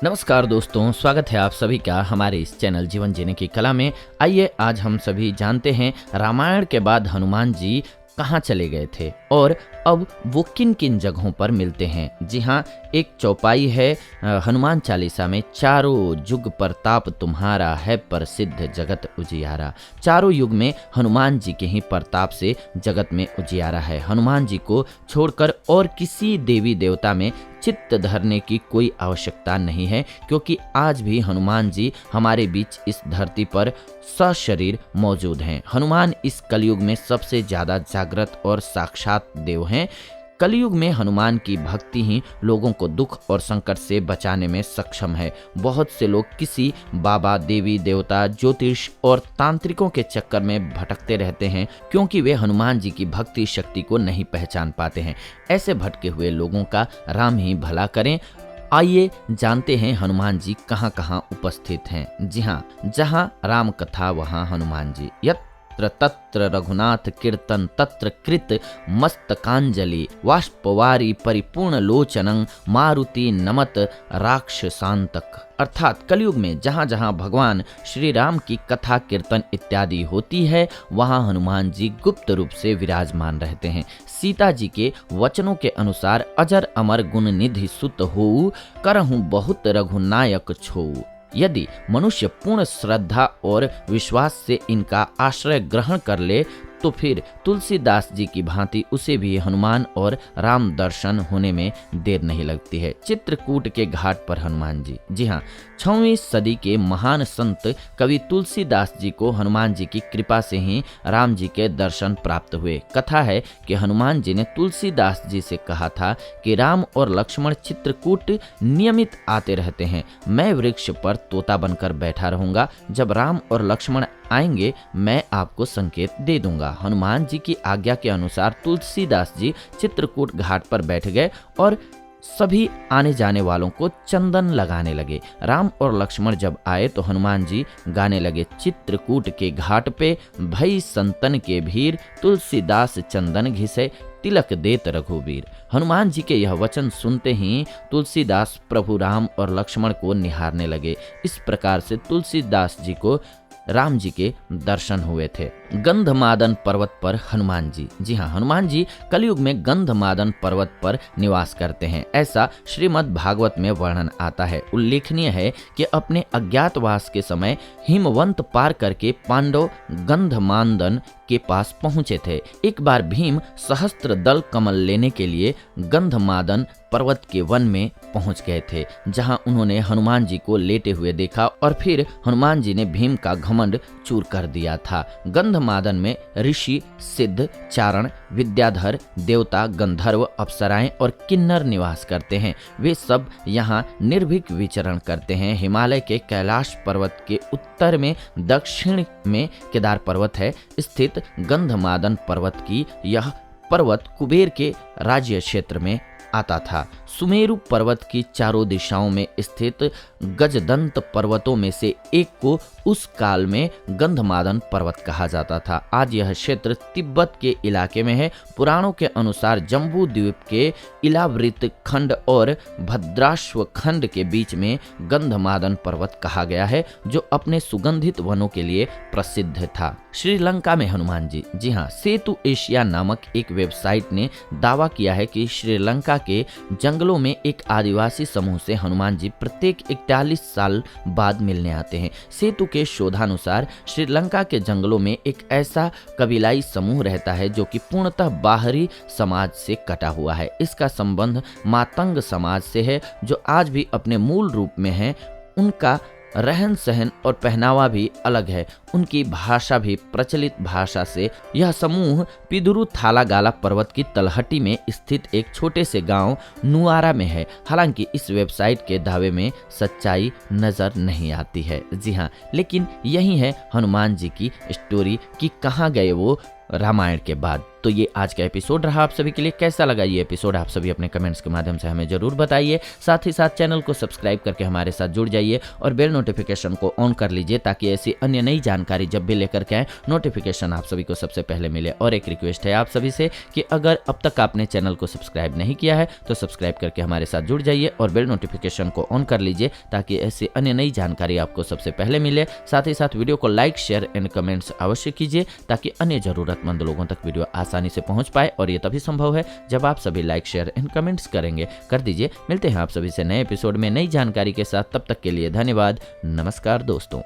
नमस्कार दोस्तों, स्वागत है आप सभी का हमारे इस चैनल जीवन जीने की कला में। आइए आज हम सभी जानते हैं रामायण के बाद हनुमान जी कहाँ चले गए थे और अब वो किन किन जगहों पर मिलते हैं। जी हाँ, एक चौपाई है हनुमान चालीसा में, चारों जुग प्रताप तुम्हारा है प्रसिद्ध जगत उजियारा। चारों युग में हनुमान जी के ही प्रताप से जगत में उजियारा है। हनुमान जी को छोड़कर और किसी देवी देवता में चित्त धरने की कोई आवश्यकता नहीं है, क्योंकि आज भी हनुमान जी हमारे बीच इस धरती पर सशरीर मौजूद हैं। हनुमान इस कलयुग में सबसे ज्यादा जागृत और साक्षात देव हैं। कलयुग में हनुमान की भक्ति ही लोगों को दुख और संकट से बचाने में सक्षम है। बहुत से लोग किसी बाबा, देवी देवता, ज्योतिष और तांत्रिकों के चक्कर में भटकते रहते हैं, क्योंकि वे हनुमान जी की भक्ति शक्ति को नहीं पहचान पाते हैं। ऐसे भटके हुए लोगों का राम ही भला करें। आइए जानते हैं हनुमान जी कहाँ कहाँ उपस्थित हैं। जी हाँ, जहाँ राम कथा वहाँ हनुमान जी। यत्र तत्र रघुनाथ कीर्तन तत्र कृत मस्तकांजलि वाष्पवारी परिपूर्ण लोचनं मारुति नमत राक्षसांतक। अर्थात कलयुग में जहाँ जहाँ भगवान श्री राम की कथा कीर्तन इत्यादि होती है, वहाँ हनुमान जी गुप्त रूप से विराजमान रहते हैं। सीता जी के वचनों के अनुसार अजर अमर गुण निधि सुत होऊ करहूँ बहुत रघुनायक छोऊ। यदि मनुष्य पूर्ण श्रद्धा और विश्वास से इनका आश्रय ग्रहण कर ले तो फिर तुलसीदास जी की भांति उसे भी हनुमान और राम दर्शन होने में देर नहीं लगती है। चित्रकूट के घाट पर हनुमान जी। जी हाँ, 6वीं सदी के महान संत कवि तुलसीदास जी को हनुमान जी की कृपा से ही राम जी के दर्शन प्राप्त हुए। कथा है कि हनुमान जी ने तुलसीदास जी से कहा था कि राम और लक्ष्मण चित्रकूट नियमित आते रहते हैं, मैं वृक्ष पर तोता बनकर बैठा रहूंगा, जब राम और लक्ष्मण आएंगे मैं आपको संकेत दे दूंगा। हनुमान जी की आज्ञा के अनुसार तुलसीदास जी चित्रकूट घाट पर बैठ गए और सभी आने जाने वालों को चंदन लगाने लगे। राम और लक्ष्मण जब आए तो हनुमान जी गाने लगे, चित्रकूट के घाट पे भई संतन के भीर, तुलसीदास चंदन घिसे तिलक देत रघुवीर। हनुमान जी के यह वचन सुनते ही तुलसीदास प्रभु राम और लक्ष्मण को निहारने लगे। इस प्रकार से तुलसीदास जी को राम जी के दर्शन हुए थे। गंधमादन पर्वत पर हनुमान जी। जी हाँ, हनुमान जी कलयुग में गंधमादन पर्वत पर निवास करते हैं, ऐसा श्रीमद् भागवत में वर्णन आता है। उल्लेखनीय है कि अपने अज्ञातवास के समय हिमवंत पार करके पांडव गंधमादन के पास पहुंचे थे। एक बार भीम सहस्त्र दल कमल लेने के लिए गंधमादन पर्वत के वन में पहुंच गए थे, जहां उन्होंने हनुमान जी को लेटे हुए देखा और फिर हनुमान जी ने भीम का घमंड चूर कर दिया था। गंधमादन में ऋषि, सिद्ध, चारण, विद्याधर, देवता, गंधर्व, अप्सराएं और किन्नर निवास करते हैं। वे सब यहाँ निर्भीक विचरण करते हैं। हिमालय के कैलाश पर्वत के उत्तर में दक्षिण में केदार पर्वत है स्थित। गंधमादन पर्वत की यह पर्वत कुबेर के राज्य क्षेत्र में आता था। सुमेरु पर्वत की चारों दिशाओं में स्थित गजदंत पर्वतों में से एक को उस काल में गंधमादन पर्वत कहा जाता था। आज यह क्षेत्र तिब्बत के इलाके में है। पुराणों के अनुसार जम्बू द्वीप के इलावृत खंड और भद्राश्व खंड के बीच में गंधमादन पर्वत कहा गया है, जो अपने सुगंधित वनों के लिए प्रसिद्ध था। श्रीलंका में हनुमान जी। जी हाँ, सेतु एशिया नामक एक वेबसाइट ने दावा किया है कि श्रीलंका के जंगलों में एक आदिवासी समूह से हनुमान जी प्रत्येक 41 साल बाद मिलने आते हैं। सेतु के शोधानुसार श्रीलंका के जंगलों में एक ऐसा कबीलाई समूह रहता है जो कि पूर्णतः बाहरी समाज से कटा हुआ है। इसका संबंध मातंग समाज से है, जो आज भी अपने मूल रूप में है। उनका रहन सहन और पहनावा भी अलग है, उनकी भाषा भी प्रचलित भाषा से। यह समूह पिदुरु थालागाला पर्वत की तलहटी में स्थित एक छोटे से गांव नुआरा में है। हालांकि इस वेबसाइट के दावे में सच्चाई नजर नहीं आती है। जी हाँ, लेकिन यही है हनुमान जी की स्टोरी कि कहाँ गए वो रामायण के बाद। तो ये आज का एपिसोड रहा आप सभी के लिए। कैसा लगा ये एपिसोड आप सभी अपने कमेंट्स के माध्यम से हमें जरूर बताइए। साथ ही साथ चैनल को सब्सक्राइब करके हमारे साथ जुड़ जाइए और बेल नोटिफिकेशन को ऑन कर लीजिए ताकि ऐसी अन्य नई जानकारी जब भी लेकर के आए नोटिफिकेशन आप सभी को सबसे पहले मिले। और एक रिक्वेस्ट है आप सभी से कि अगर अब तक आपने चैनल को सब्सक्राइब नहीं किया है तो सब्सक्राइब करके हमारे साथ जुड़ जाइए और बेल नोटिफिकेशन को ऑन कर लीजिए ताकि ऐसी अन्य नई जानकारी आपको सबसे पहले मिले। साथ ही साथ वीडियो को लाइक, शेयर एंड कमेंट्स अवश्य कीजिए ताकि अन्य जरूरतमंद लोगों तक वीडियो आसानी से पहुंच पाए, और ये तभी संभव है जब आप सभी लाइक, शेयर एंड कमेंट्स करेंगे। कर दीजिए। मिलते हैं आप सभी से नए एपिसोड में नई जानकारी के साथ। तब तक के लिए धन्यवाद। नमस्कार दोस्तों।